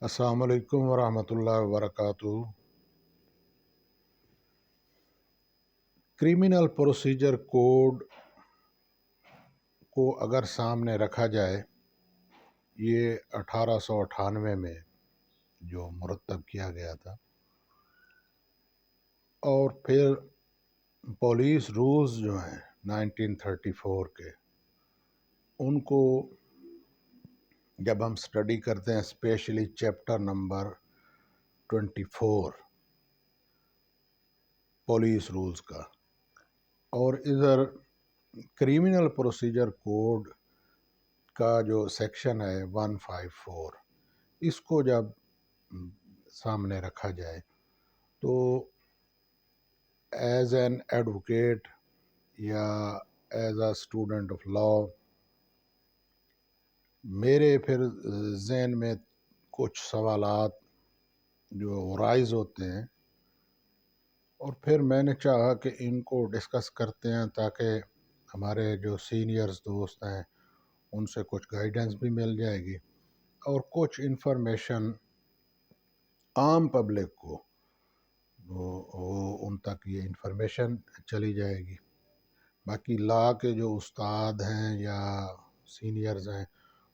السلام علیکم ورحمۃ اللہ وبرکاتہ۔ کرمنل پروسیجر کوڈ کو اگر سامنے رکھا جائے، یہ 1898 میں جو مرتب کیا گیا تھا، اور پھر پولیس رولز جو ہیں 1934 کے، ان کو جب ہم سٹڈی کرتے ہیں، especially chapter number 24 police rules کا، اور ادھر کرمنل پروسیجر کوڈ کا جو سیکشن ہے 154، اس کو جب سامنے رکھا جائے تو ایز این ایڈوکیٹ یا as a student of law میرے پھر ذہن میں کچھ سوالات جو رائز ہوتے ہیں، اور پھر میں نے چاہا کہ ان کو ڈسکس کرتے ہیں تاکہ ہمارے جو سینئرز دوست ہیں ان سے کچھ گائیڈنس بھی مل جائے گی، اور کچھ انفارمیشن عام پبلک کو ان تک یہ انفارمیشن چلی جائے گی۔ باقی لا کے جو استاد ہیں یا سینئرز ہیں،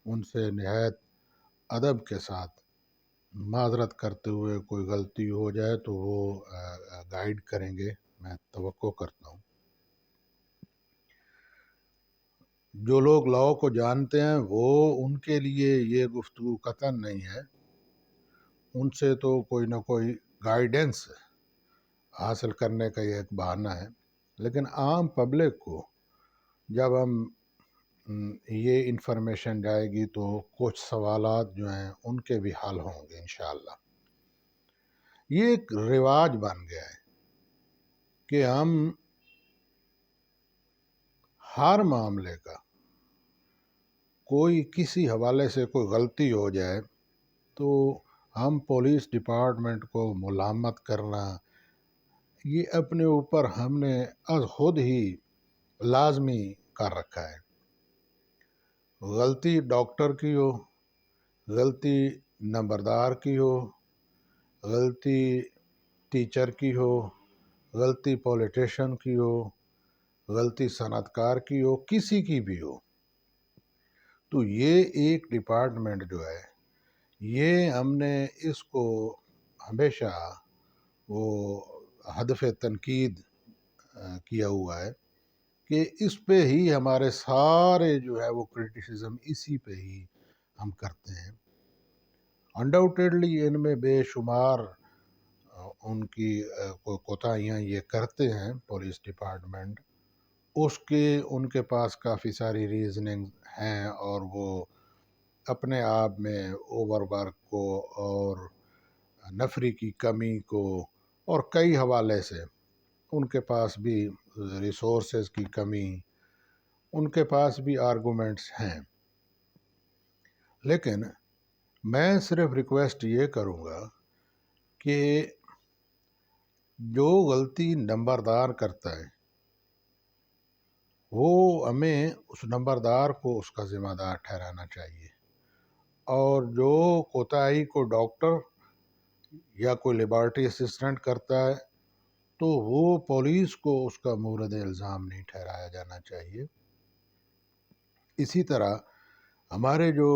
ان سے نہایت ادب کے ساتھ معذرت کرتے ہوئے کوئی غلطی ہو جائے تو وہ گائیڈ کریں گے، میں توقع کرتا ہوں۔ جو لوگ لا کو جانتے ہیں وہ ان کے لیے یہ گفتگو قطعاً نہیں ہے، ان سے تو کوئی نہ کوئی گائیڈنس حاصل کرنے کا یہ ایک بہانہ ہے، لیکن عام پبلک کو جب ہم یہ انفارمیشن جائے گی تو کچھ سوالات جو ہیں ان کے بھی حل ہوں گے انشاءاللہ۔ یہ ایک رواج بن گیا ہے کہ ہم ہر معاملے کا کوئی کسی حوالے سے کوئی غلطی ہو جائے تو ہم پولیس ڈپارٹمنٹ کو ملامت کرنا، یہ اپنے اوپر ہم نے از خود ہی لازمی کر رکھا ہے۔ غلطی ڈاکٹر کی ہو، غلطی نمبردار کی ہو، غلطی ٹیچر کی ہو، غلطی پولیٹیشین کی ہو، غلطی صنعت کار کی ہو، کسی کی بھی ہو، تو یہ ایک ڈپارٹمنٹ جو ہے، یہ ہم نے اس کو ہمیشہ وہ ہدف تنقید کیا ہوا ہے کہ اس پہ ہی ہمارے سارے جو ہے وہ کرٹیسزم اسی پہ ہی ہم کرتے ہیں۔ انڈاؤٹیڈلی ان میں بے شمار ان کی کوتاہیاں یہ کرتے ہیں پولیس ڈپارٹمنٹ، اس کے ان کے پاس کافی ساری ریزننگ ہیں، اور وہ اپنے آپ میں اوور ورک کو اور نفری کی کمی کو اور کئی حوالے سے ان کے پاس بھی ریسورسز کی کمی، ان کے پاس بھی آرگومنٹس ہیں، لیکن میں صرف ریکویسٹ یہ کروں گا کہ جو غلطی نمبردار کرتا ہے وہ ہمیں اس نمبردار کو اس کا ذمہ دار ٹھہرانا چاہیے، اور جو کوتاہی کو ڈاکٹر یا کوئی لیبارٹری اسسٹنٹ کرتا ہے تو وہ پولیس کو اس کا مورد الزام نہیں ٹھہرایا جانا چاہیے۔ اسی طرح ہمارے جو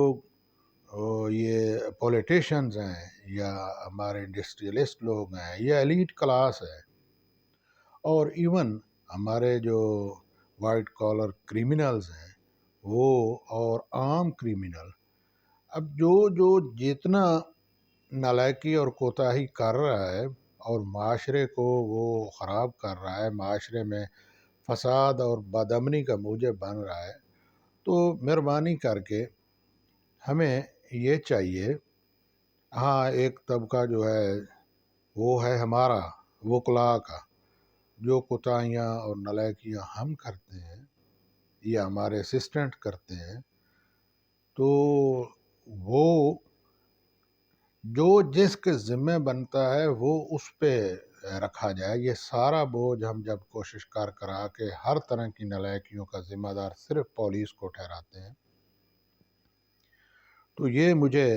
یہ پولیٹیشنز ہیں یا ہمارے انڈسٹریلسٹ لوگ ہیں یا ایلیٹ کلاس ہے، اور ایون ہمارے جو وائٹ کالر کریمنلز ہیں وہ، اور عام کریمنل، اب جو جتنا نالائکی اور کوتاہی کر رہا ہے اور معاشرے کو وہ خراب کر رہا ہے، معاشرے میں فساد اور بدامنی کا موجب بن رہا ہے، تو مہربانی کر کے ہمیں یہ چاہیے، ہاں ایک طبقہ جو ہے وہ ہے ہمارا وکلاء کا، جو کوتاہیاں اور نالائکیاں ہم کرتے ہیں یا ہمارے اسسٹنٹ کرتے ہیں، تو وہ جو جس کے ذمہ بنتا ہے وہ اس پہ رکھا جائے۔ یہ سارا بوجھ ہم جب کوشش کرا کے ہر طرح کی نالائکیوں کا ذمہ دار صرف پولیس کو ٹھہراتے ہیں، تو یہ مجھے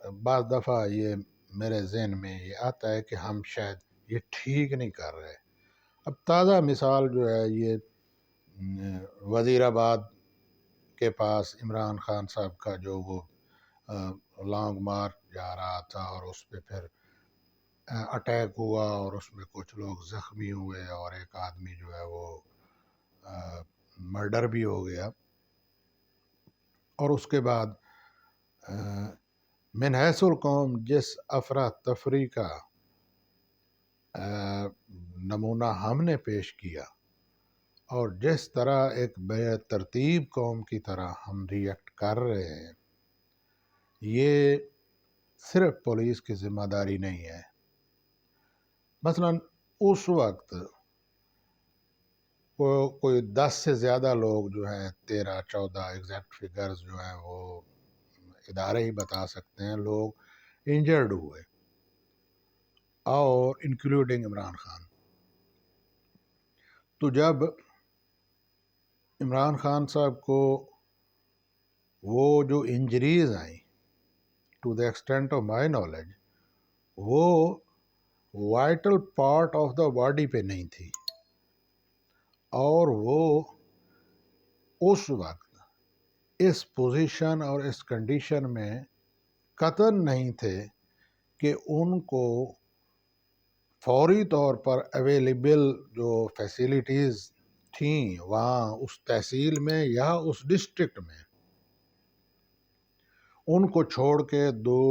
بعض دفعہ یہ میرے ذہن میں یہ آتا ہے کہ ہم شاید یہ ٹھیک نہیں کر رہے۔ اب تازہ مثال جو ہے یہ وزیر آباد کے پاس عمران خان صاحب کا جو وہ لانگ مارچ جا رہا تھا اور اس پہ پھر اٹیک ہوا اور اس میں کچھ لوگ زخمی ہوئے اور ایک آدمی جو ہے وہ مرڈر بھی ہو گیا، اور اس کے بعد من حیث القوم جس افراتفری کا نمونہ ہم نے پیش کیا اور جس طرح ایک بے ترتیب قوم کی طرح ہم ریئیکٹ کر رہے ہیں، یہ صرف پولیس کی ذمہ داری نہیں ہے۔ مثلا اس وقت کوئی 10 سے زیادہ لوگ جو ہیں 13-14 ایگزیکٹ فگرز جو ہیں وہ ادارے ہی بتا سکتے ہیں، لوگ انجرڈ ہوئے، اور انکلوڈنگ عمران خان۔ تو جب عمران خان صاحب کو وہ جو انجریز آئیں، to the extent of my knowledge, وہ vital part of the body پہ نہیں تھی، اور وہ اس وقت اس پوزیشن اور اس کنڈیشن میں قطعاً نہیں تھے کہ ان کو فوری طور پر اویلیبل جو فیسیلیٹیز تھیں وہاں اس تحصیل میں یا اس ڈسٹرکٹ میں، ان کو چھوڑ کے دو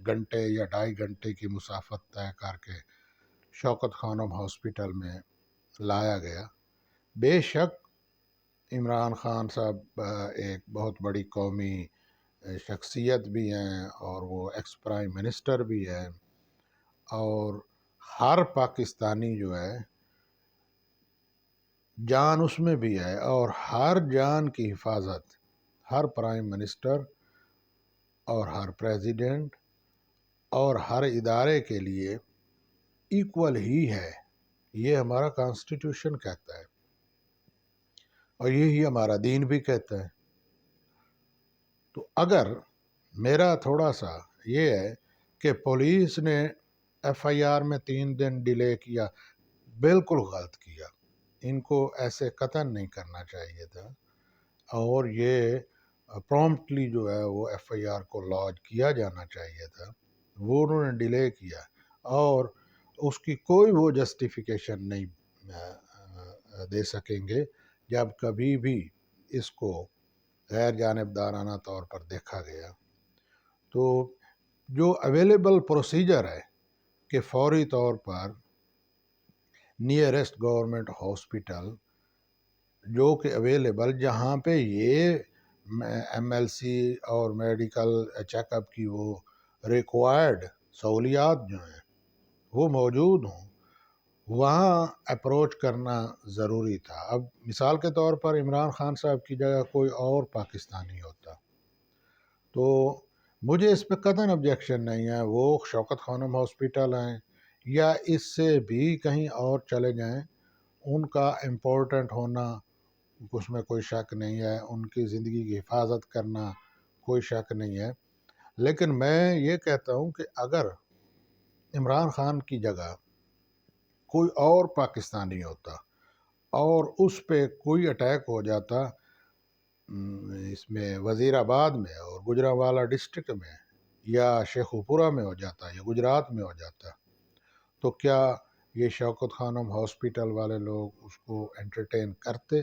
گھنٹے یا 2.5 گھنٹے کی مسافت طے کر کے شوکت خانم ہاسپٹل میں لایا گیا۔ بے شک عمران خان صاحب ایک بہت بڑی قومی شخصیت بھی ہیں اور وہ ایکس پرائم منسٹر بھی ہیں، اور ہر پاکستانی جو ہے جان اس میں بھی ہے، اور ہر جان کی حفاظت ہر پرائم منسٹر اور ہر پریزیڈنٹ اور ہر ادارے کے لیے ایکول ہی ہے۔ یہ ہمارا کانسٹیٹیوشن کہتا ہے اور یہی ہمارا دین بھی کہتا ہے۔ تو اگر میرا تھوڑا سا یہ ہے کہ پولیس نے ایف آئی آر میں 3 دن ڈیلے کیا، بالکل غلط کیا، ان کو ایسے قطعاً نہیں کرنا چاہیے تھا، اور یہ پرومپٹلی جو ہے وہ ایف آئی آر کو لانچ کیا جانا چاہیے تھا۔ وہ انہوں نے ڈیلے کیا، اور اس کی کوئی وہ جسٹیفیکیشن نہیں دے سکیں گے جب کبھی بھی اس کو غیر جانبدارانہ طور پر دیکھا گیا۔ تو جو اویلیبل پروسیجر ہے کہ فوری طور پر نیئرسٹ گورنمنٹ ہاسپٹل جو کہ اویلیبل، جہاں پہ یہ ایم ایل سی اور میڈیکل چیک اپ کی وہ ریکوائرڈ سہولیات جو ہیں وہ موجود ہوں، وہاں اپروچ کرنا ضروری تھا۔ اب مثال کے طور پر عمران خان صاحب کی جگہ کوئی اور پاکستانی ہوتا تو مجھے اس پہ قطعاً آبجیکشن نہیں ہے، وہ شوکت خانم ہاسپٹل ہیں یا اس سے بھی کہیں اور چلے جائیں، ان کا امپورٹنٹ ہونا اس میں کوئی شک نہیں ہے، ان کی زندگی کی حفاظت کرنا کوئی شک نہیں ہے۔ لیکن میں یہ کہتا ہوں کہ اگر عمران خان کی جگہ کوئی اور پاکستانی ہوتا اور اس پہ کوئی اٹیک ہو جاتا اس میں وزیر آباد میں اور گجرانوالہ ڈسٹرکٹ میں یا شیخوپورہ میں ہو جاتا یا گجرات میں ہو جاتا، تو کیا یہ شوکت خانم ہاسپٹل والے لوگ اس کو انٹرٹین کرتے؟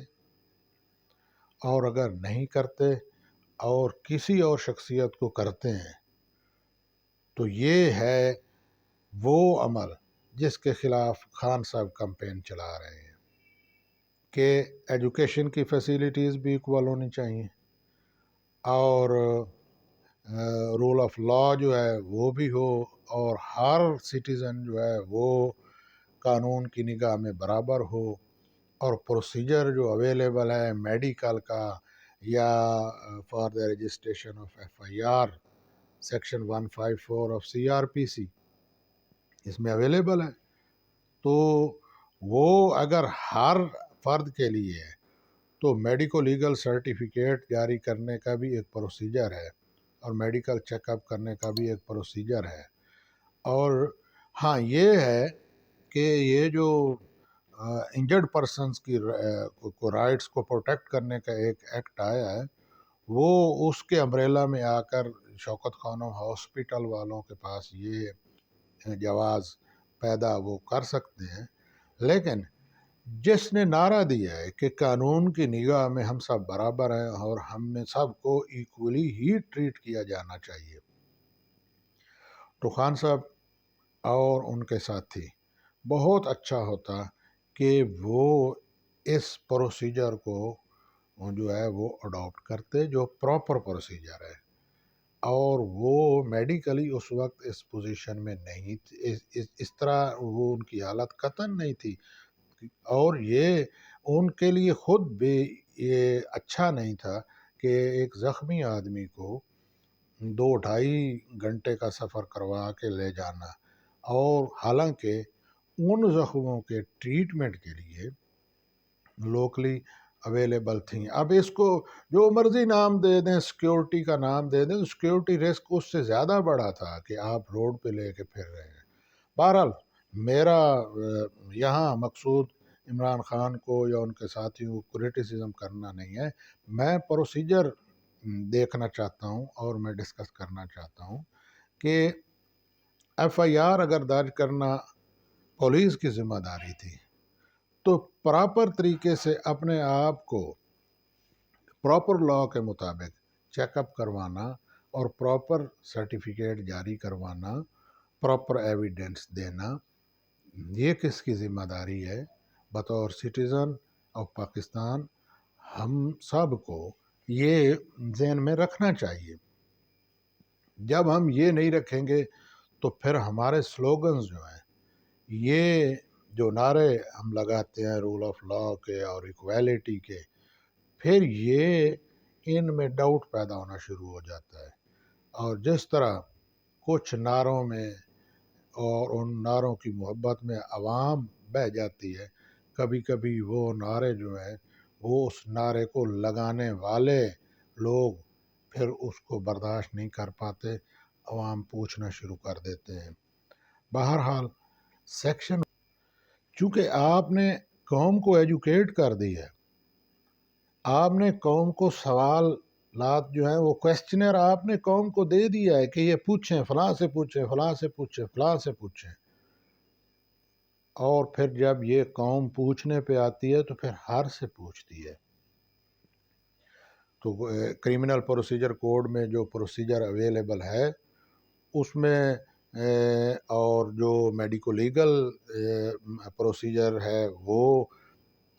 اور اگر نہیں کرتے اور کسی اور شخصیت کو کرتے ہیں تو یہ ہے وہ عمل جس کے خلاف خان صاحب کمپین چلا رہے ہیں کہ ایجوکیشن کی فیسیلیٹیز بھی ایکول ہونی چاہیے، اور رول آف لا جو ہے وہ بھی ہو، اور ہر سٹیزن جو ہے وہ قانون کی نگاہ میں برابر ہو، اور پروسیجر جو اویلیبل ہے میڈیکل کا یا for the registration of F I R section 154 of C R P C اس میں اویلیبل ہے، تو وہ اگر ہر فرد کے لیے ہے تو میڈیکو لیگل سرٹیفکیٹ جاری کرنے کا بھی ایک پروسیجر ہے، اور میڈیکل چیک اپ کرنے کا بھی ایک پروسیجر ہے. اور ہاں یہ ہے کہ یہ جو انجرڈ پرسنس کی کو رائٹس کو پروٹیکٹ کرنے کا ایک ایکٹ آیا ہے، وہ اس کے امبریلا میں آ کر شوکت خانم ہاسپٹل والوں کے پاس یہ جواز پیدا وہ کر سکتے ہیں. لیکن جس نے نعرہ دیا ہے کہ قانون کی نگاہ میں ہم سب برابر ہیں اور ہم میں سب کو ایکولی ہی ٹریٹ کیا جانا چاہیے، تو خان صاحب اور ان کے ساتھی بہت اچھا ہوتا کہ وہ اس پروسیجر کو جو ہے وہ اڈاپٹ کرتے، جو پراپر پروسیجر ہے. اور وہ میڈیکلی اس وقت اس پوزیشن میں نہیں تھی، اس طرح وہ ان کی حالت قطعاً نہیں تھی. اور یہ ان کے لیے خود بھی یہ اچھا نہیں تھا کہ ایک زخمی آدمی کو 2-2.5 گھنٹے کا سفر کروا کے لے جانا، اور حالانکہ ان زخموں کے ٹریٹمنٹ کے لیے لوکلی اویلیبل تھیں. اب اس کو جو مرضی نام دے دیں، سیکیورٹی کا نام دے دیں، سیکیورٹی رسک اس سے زیادہ بڑا تھا کہ آپ روڈ پہ لے کے پھر رہے ہیں. بہرحال میرا یہاں مقصود عمران خان کو یا ان کے ساتھیوں کو کرٹیسزم کرنا نہیں ہے. میں پروسیجر دیکھنا چاہتا ہوں اور میں ڈسکس کرنا چاہتا ہوں کہ ایف آئی آر اگر درج کرنا پولیس کی ذمہ داری تھی تو پراپر طریقے سے اپنے آپ کو پراپر لا کے مطابق چیک اپ کروانا اور پراپر سرٹیفکیٹ جاری کروانا، پراپر ایویڈنس دینا، یہ کس کی ذمہ داری ہے؟ بطور سٹیزن آف پاکستان ہم سب کو یہ ذہن میں رکھنا چاہیے. جب ہم یہ نہیں رکھیں گے تو پھر ہمارے سلوگنز جو ہیں، یہ جو نعرے ہم لگاتے ہیں رول آف لا کے اور ایکویلٹی کے، پھر یہ ان میں ڈاؤٹ پیدا ہونا شروع ہو جاتا ہے. اور جس طرح کچھ نعروں میں اور ان نعروں کی محبت میں عوام بہہ جاتی ہے، کبھی کبھی وہ نعرے جو ہیں وہ اس نعرے کو لگانے والے لوگ پھر اس کو برداشت نہیں کر پاتے، عوام پوچھنا شروع کر دیتے ہیں. بہرحال سیکشن، چونکہ آپ نے قوم کو ایجوکیٹ کر دی ہے، آپ نے قوم کو سوالات جو ہیں وہ کویسچنر آپ نے قوم کو دے دیا ہے کہ یہ پوچھیں، فلاں سے پوچھیں، فلاں سے پوچھیں، فلاں سے پوچھیں. اور پھر جب یہ قوم پوچھنے پہ آتی ہے تو پھر ہر سے پوچھتی ہے. تو کرمنل پروسیجر کوڈ میں جو پروسیجر اویلیبل ہے اس میں اور جو میڈیکو لیگل پروسیجر ہے وہ،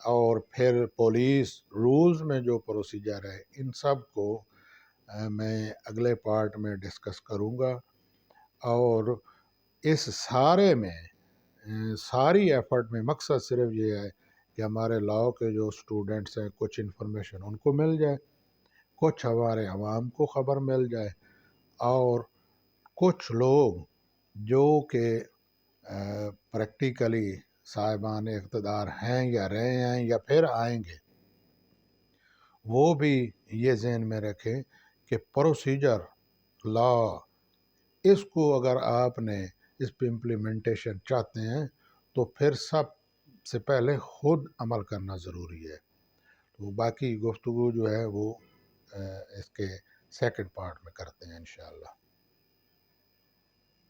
اور پھر پولیس رولز میں جو پروسیجر ہے، ان سب کو میں اگلے پارٹ میں ڈسکس کروں گا. اور اس سارے میں ساری ایفرٹ میں مقصد صرف یہ ہے کہ ہمارے لاء کے جو اسٹوڈنٹس ہیں کچھ انفارمیشن ان کو مل جائے، کچھ ہمارے عوام کو خبر مل جائے، اور کچھ لوگ جو کہ پریکٹیکلی صاحبان اقتدار ہیں یا رہے ہیں یا پھر آئیں گے، وہ بھی یہ ذہن میں رکھیں کہ پروسیجر لا، اس کو اگر آپ نے اس پہ امپلیمنٹیشن چاہتے ہیں تو پھر سب سے پہلے خود عمل کرنا ضروری ہے. تو باقی گفتگو جو ہے وہ اس کے سیکنڈ پارٹ میں کرتے ہیں انشاءاللہ.